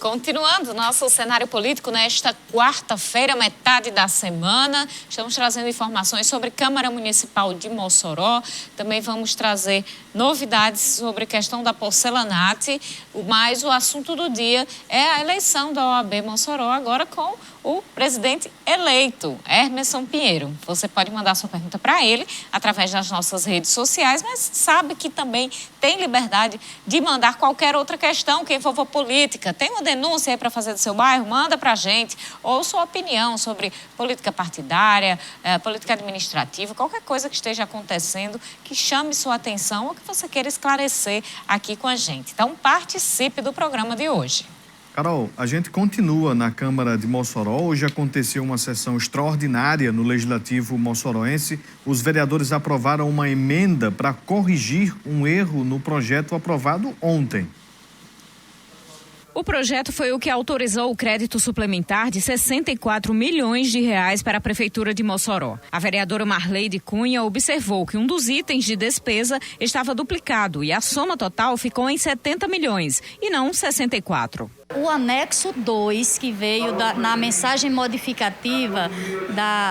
Continuando nosso cenário político nesta quarta-feira, metade da semana, estamos trazendo informações sobre Câmara Municipal de Mossoró. Também vamos trazer novidades sobre a questão da porcelanato, mas o assunto do dia é a eleição da OAB Mossoró, agora com o presidente eleito, Hermeson Pinheiro. Você pode mandar sua pergunta para ele através das nossas redes sociais, mas sabe que também tem liberdade de mandar qualquer outra questão que envolva política. Tem uma denúncia aí para fazer do seu bairro? Manda para a gente. Ou sua opinião sobre política partidária, política administrativa, qualquer coisa que esteja acontecendo que chame sua atenção ou que você queira esclarecer aqui com a gente. Então, participe do programa de hoje. Carol, a gente continua na Câmara de Mossoró. Hoje aconteceu uma sessão extraordinária no Legislativo moçoroense. Os vereadores aprovaram uma emenda para corrigir um erro no projeto aprovado ontem. O projeto foi o que autorizou o crédito suplementar de 64 milhões de reais para a Prefeitura de Mossoró. A vereadora Marleide Cunha observou que um dos itens de despesa estava duplicado e a soma total ficou em 70 milhões e não 64. O anexo 2, que veio na mensagem modificativa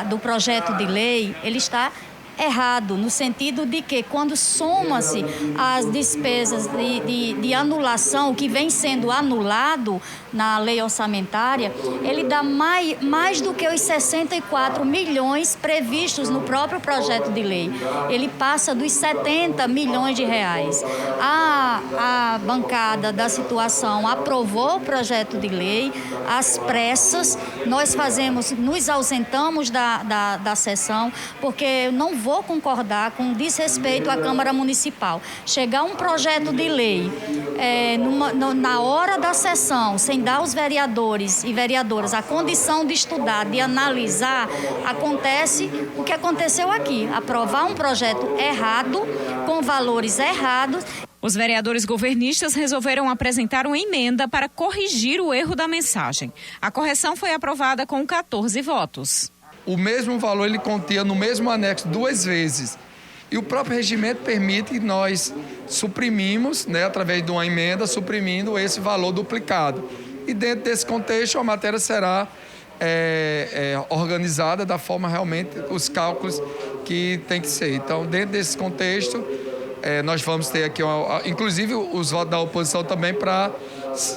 do projeto de lei, ele está errado, no sentido de que quando soma-se as despesas de anulação, que vem sendo anulado na lei orçamentária, ele dá mais do que os 64 milhões previstos no próprio projeto de lei. Ele passa dos 70 milhões de reais. A bancada da situação aprovou o projeto de lei, às pressas. Nós nos ausentamos da sessão, porque eu não vou concordar com desrespeito à Câmara Municipal. Chegar um projeto de lei na hora da sessão, sem dar aos vereadores e vereadoras a condição de estudar, de analisar, acontece o que aconteceu aqui. Aprovar um projeto errado, com valores errados. Os vereadores governistas resolveram apresentar uma emenda para corrigir o erro da mensagem. A correção foi aprovada com 14 votos. O mesmo valor ele continha no mesmo anexo 2 vezes. E o próprio regimento permite que nós suprimimos, através de uma emenda, suprimindo esse valor duplicado. E dentro desse contexto, a matéria será organizada da forma realmente, os cálculos que tem que ser. Então, dentro desse contexto, nós vamos ter aqui, inclusive, os votos da oposição também para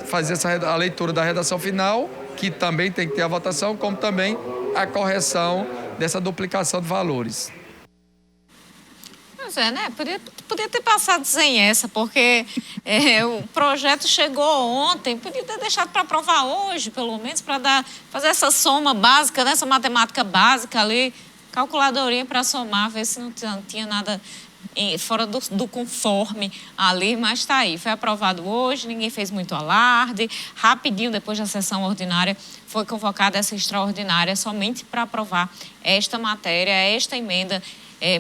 fazer a leitura da redação final, que também tem que ter a votação, como também a correção dessa duplicação de valores. Pois é, né? Podia ter passado sem essa, porque o projeto chegou ontem, podia ter deixado para aprovar hoje, pelo menos, para fazer essa soma básica, essa matemática básica ali, calculadorinha para somar, ver se não tinha nada fora do conforme ali, mas está aí. Foi aprovado hoje, ninguém fez muito alarde. Rapidinho, depois da sessão ordinária, foi convocada essa extraordinária somente para aprovar esta matéria, esta emenda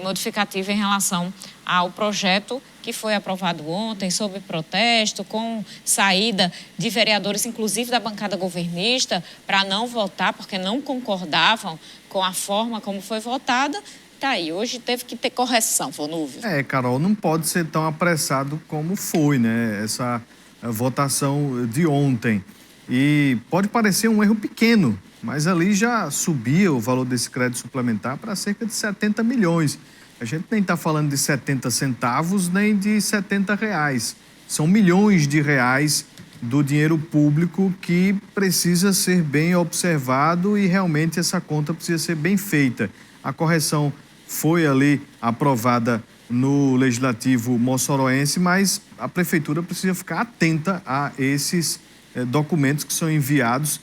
modificativa em relação ao projeto que foi aprovado ontem, sob protesto, com saída de vereadores, inclusive da bancada governista, para não votar, porque não concordavam com a forma como foi votada. Tá aí, hoje teve que ter correção, Vonúvio. Carol, não pode ser tão apressado como foi, essa votação de ontem. E pode parecer um erro pequeno, mas ali já subia o valor desse crédito suplementar para cerca de 70 milhões. A gente nem está falando de 70 centavos, nem de 70 reais. São milhões de reais do dinheiro público que precisa ser bem observado e realmente essa conta precisa ser bem feita. A correção foi ali aprovada no Legislativo moçoroense, mas a Prefeitura precisa ficar atenta a esses documentos que são enviados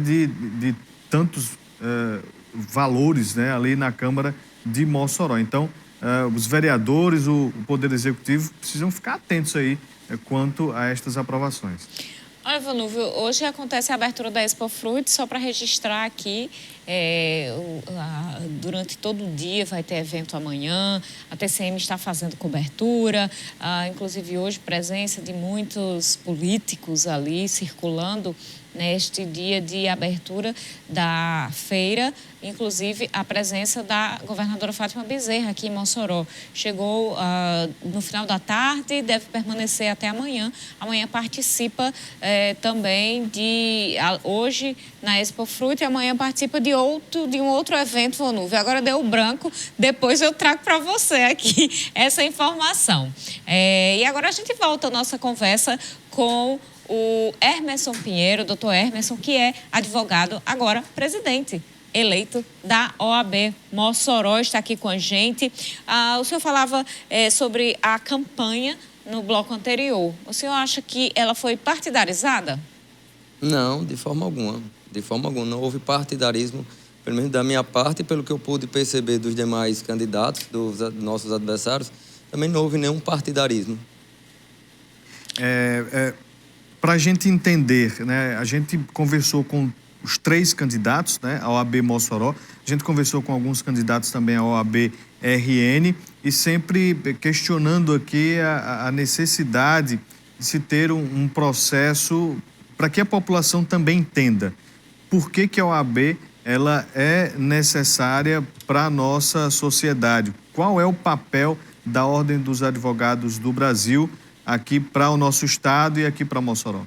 de tantos valores ali na Câmara de Mossoró. Então, os vereadores, o Poder Executivo precisam ficar atentos aí quanto a estas aprovações. Olha, Vonúvio, hoje acontece a abertura da Expo Fruit, só para registrar aqui, durante todo o dia vai ter evento amanhã, a TCM está fazendo cobertura, inclusive hoje presença de muitos políticos ali circulando neste dia de abertura da feira, inclusive a presença da governadora Fátima Bezerra aqui em Mossoró. Chegou no final da tarde, deve permanecer até amanhã. Amanhã participa também hoje na Expo Fruta, e amanhã participa de um outro evento, Vonúvio. Agora deu branco, depois eu trago para você aqui essa informação. E agora a gente volta a nossa conversa com o Hermeson Pinheiro, doutor Hermeson, que é advogado, agora presidente eleito da OAB Mossoró, está aqui com a gente. O senhor falava sobre a campanha no bloco anterior. O senhor acha que ela foi partidarizada? Não, de forma alguma. De forma alguma. Não houve partidarismo, pelo menos da minha parte, pelo que eu pude perceber dos demais candidatos, dos nossos adversários, também não houve nenhum partidarismo. Para a gente entender, né, a gente conversou com os 3 candidatos, né, à OAB Mossoró, a gente conversou com alguns candidatos também à OAB RN, e sempre questionando aqui a necessidade de se ter um processo para que a população também entenda por que a OAB ela é necessária para a nossa sociedade. Qual é o papel da Ordem dos Advogados do Brasil aqui para o nosso estado e aqui para Mossoró?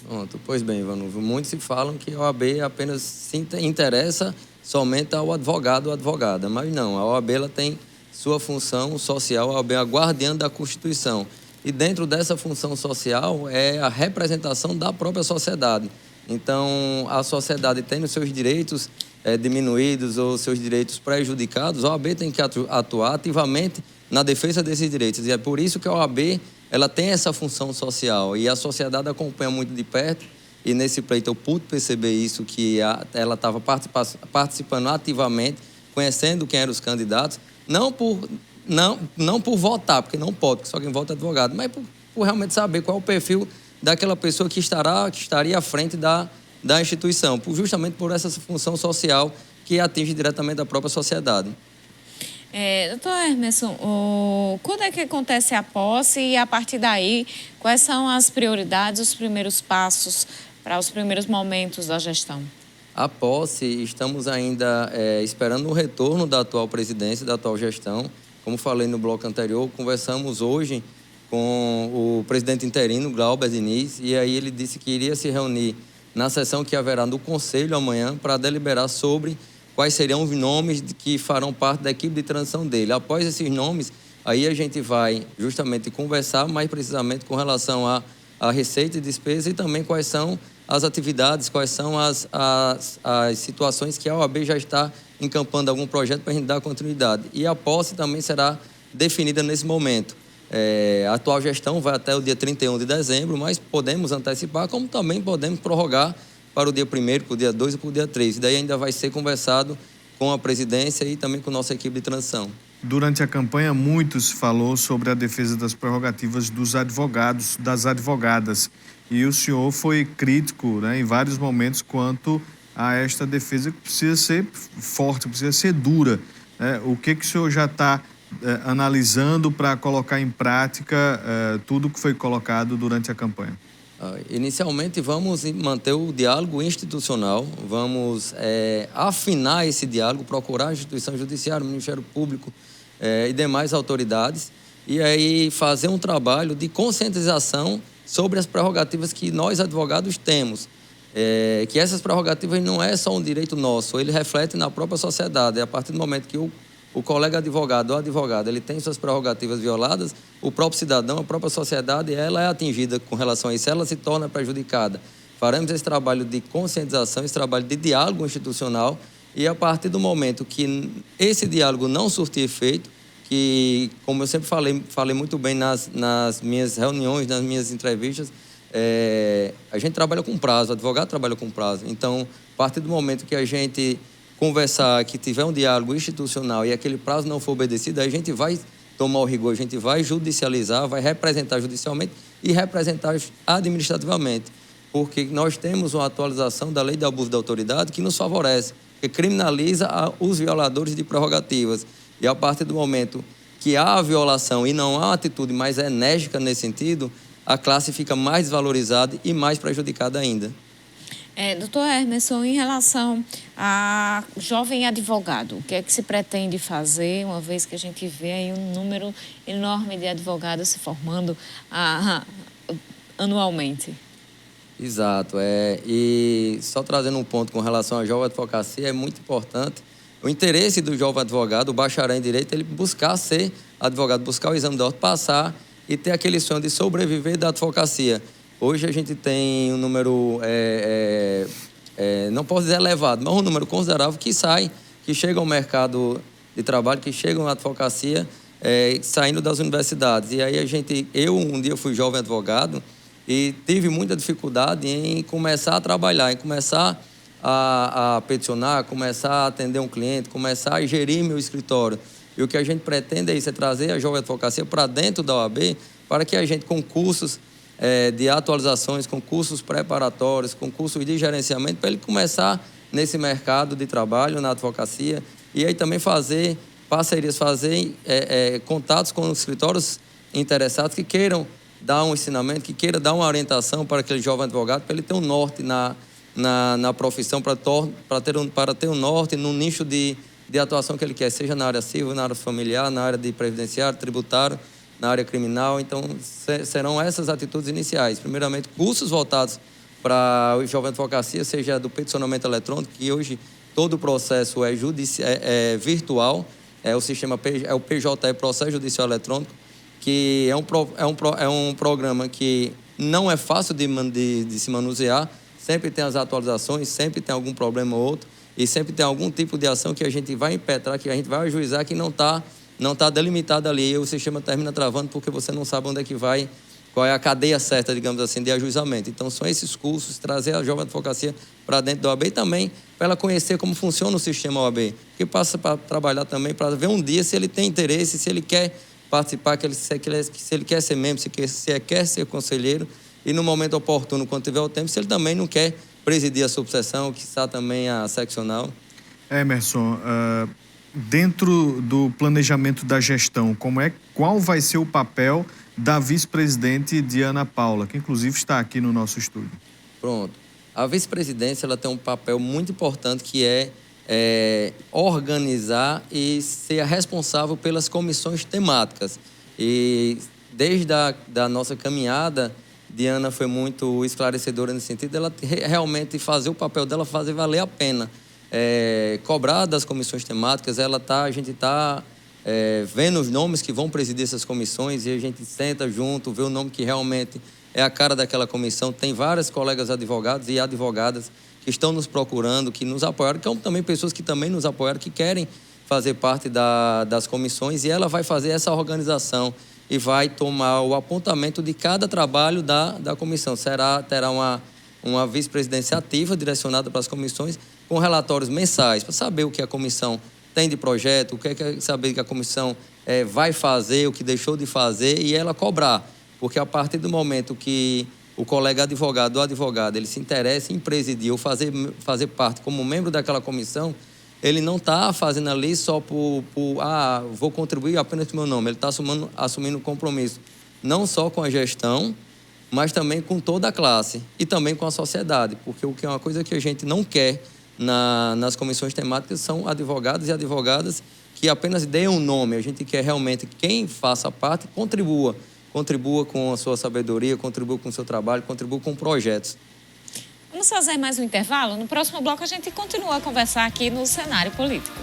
Pronto, pois bem, Ivanildo, muitos se falam que a OAB apenas se interessa somente ao advogado ou advogada, mas não, a OAB ela tem sua função social, a OAB é a guardiã da Constituição. E dentro dessa função social é a representação da própria sociedade. Então, a sociedade tendo seus direitos diminuídos ou seus direitos prejudicados, a OAB tem que atuar ativamente na defesa desses direitos. E é por isso que a OAB ela tem essa função social e a sociedade acompanha muito de perto. E nesse pleito eu pude perceber isso, que ela estava participando ativamente, conhecendo quem eram os candidatos, não por votar, porque não pode, porque só quem vota é advogado, mas por realmente saber qual é o perfil daquela pessoa que estaria à frente da instituição, justamente por essa função social que atinge diretamente a própria sociedade. Doutor Hermeson, quando é que acontece a posse e, a partir daí, quais são as prioridades, os primeiros passos para os primeiros momentos da gestão? A posse, estamos ainda esperando o retorno da atual presidência, da atual gestão. Como falei no bloco anterior, conversamos hoje com o presidente interino, Glauber Diniz, e aí ele disse que iria se reunir na sessão que haverá no Conselho amanhã para deliberar sobre quais seriam os nomes que farão parte da equipe de transição dele. Após esses nomes, aí a gente vai justamente conversar mais precisamente com relação à receita e despesa e também quais são as atividades, quais são as situações que a OAB já está encampando algum projeto para a gente dar continuidade. E a posse também será definida nesse momento. A atual gestão vai até o dia 31 de dezembro, mas podemos antecipar, como também podemos prorrogar para o dia 1º, para o dia 2 e para o dia 3. E daí ainda vai ser conversado com a presidência e também com a nossa equipe de transição. Durante a campanha, muitos falou sobre a defesa das prerrogativas dos advogados, das advogadas. E o senhor foi crítico, né, em vários momentos quanto a esta defesa que precisa ser forte, precisa ser dura. O que o senhor já está analisando para colocar em prática tudo que foi colocado durante a campanha? Inicialmente, vamos manter o diálogo institucional, vamos afinar esse diálogo, procurar a instituição judiciária, o Ministério Público e demais autoridades, e aí fazer um trabalho de conscientização sobre as prerrogativas que nós, advogados, temos. Que essas prerrogativas não é só um direito nosso, ele reflete na própria sociedade. A partir do momento que o colega advogado ou advogada ele tem suas prerrogativas violadas, o próprio cidadão, a própria sociedade, ela é atingida com relação a isso, ela se torna prejudicada. Faremos esse trabalho de conscientização, esse trabalho de diálogo institucional, e a partir do momento que esse diálogo não surtir efeito, que, como eu sempre falei muito bem nas minhas reuniões, nas minhas entrevistas, a gente trabalha com prazo, o advogado trabalha com prazo. Então, a partir do momento que a gente conversar, que tiver um diálogo institucional e aquele prazo não for obedecido, aí a gente vai tomar o rigor, a gente vai judicializar, vai representar judicialmente e representar administrativamente, porque nós temos uma atualização da lei de abuso da autoridade que nos favorece, que criminaliza os violadores de prerrogativas. E a partir do momento que há a violação e não há uma atitude mais enérgica nesse sentido, a classe fica mais desvalorizada e mais prejudicada ainda. Doutor Emerson, em relação a jovem advogado, o que é que se pretende fazer, uma vez que a gente vê aí um número enorme de advogados se formando anualmente? Exato. E só trazendo um ponto com relação à jovem advocacia, é muito importante o interesse do jovem advogado, o bacharel em direito, ele buscar ser advogado, buscar o exame de ordem, passar e ter aquele sonho de sobreviver da advocacia. Hoje a gente tem um número, não posso dizer elevado, mas um número considerável que chega ao mercado de trabalho, que chegam à advocacia, saindo das universidades. E aí eu um dia fui jovem advogado e tive muita dificuldade em começar a trabalhar, em começar a peticionar, começar a atender um cliente, começar a gerir meu escritório. E o que a gente pretende é isso, é trazer a jovem advocacia para dentro da OAB, para que a gente, com cursos de atualizações, com cursos preparatórios, com cursos de gerenciamento, para ele começar nesse mercado de trabalho, na advocacia, e aí também fazer parcerias, fazer contatos com os escritórios interessados que queiram dar um ensinamento, que queiram dar uma orientação para aquele jovem advogado, para ele ter um norte na profissão, para ter um norte no nicho de atuação que ele quer, seja na área civil, na área familiar, na área de previdenciário, tributário, na área criminal. Então, serão essas atitudes iniciais. Primeiramente, cursos voltados para o jovem advocacia, seja do peticionamento eletrônico, que hoje todo o processo é virtual, o PJE, Processo Judicial Eletrônico, que é um programa que não é fácil de se manusear, sempre tem as atualizações, sempre tem algum problema ou outro, e sempre tem algum tipo de ação que a gente vai impetrar, que a gente vai ajuizar, que não está delimitada ali. E o sistema termina travando porque você não sabe onde é que vai, qual é a cadeia certa, digamos assim, de ajuizamento. Então, são esses cursos, trazer a jovem advocacia para dentro da OAB e também para ela conhecer como funciona o sistema OAB, que passa para trabalhar também, para ver um dia se ele tem interesse, se ele quer participar, se ele quer ser membro, se quer ser conselheiro, e no momento oportuno, quando tiver o tempo, se ele também não quer presidir a subseção, que está também a seccional. Emerson, dentro do planejamento da gestão, qual vai ser o papel da vice-presidente Diana Paula, que inclusive está aqui no nosso estúdio? Pronto. A vice-presidência ela tem um papel muito importante, que é organizar e ser a responsável pelas comissões temáticas. E desde a nossa caminhada, Diana foi muito esclarecedora nesse sentido, ela realmente fazer o papel dela, fazer valer a pena. Cobrar das comissões temáticas, a gente está vendo os nomes que vão presidir essas comissões, e a gente senta junto, vê o nome que realmente é a cara daquela comissão. Tem vários colegas advogados e advogadas que estão nos procurando, que nos apoiaram, como também pessoas que também nos apoiaram, que querem fazer parte das comissões, e ela vai fazer essa organização e vai tomar o apontamento de cada trabalho da comissão. Terá uma vice-presidência ativa direcionada para as comissões, com relatórios mensais, para saber o que a comissão tem de projeto, saber o que a comissão vai fazer, o que deixou de fazer, e ela cobrar. Porque a partir do momento que o colega advogado ou advogada ele se interessa em presidir ou fazer parte como membro daquela comissão, ele não está fazendo ali só vou contribuir apenas com o meu nome. Ele está assumindo um compromisso não só com a gestão, mas também com toda a classe e também com a sociedade, porque o que é uma coisa que a gente não quer nas comissões temáticas são advogados e advogadas que apenas deem um nome. A gente quer realmente que quem faça parte contribua com a sua sabedoria, contribua com o seu trabalho, contribua com projetos. Vamos fazer mais um intervalo? No próximo bloco a gente continua a conversar aqui no cenário político.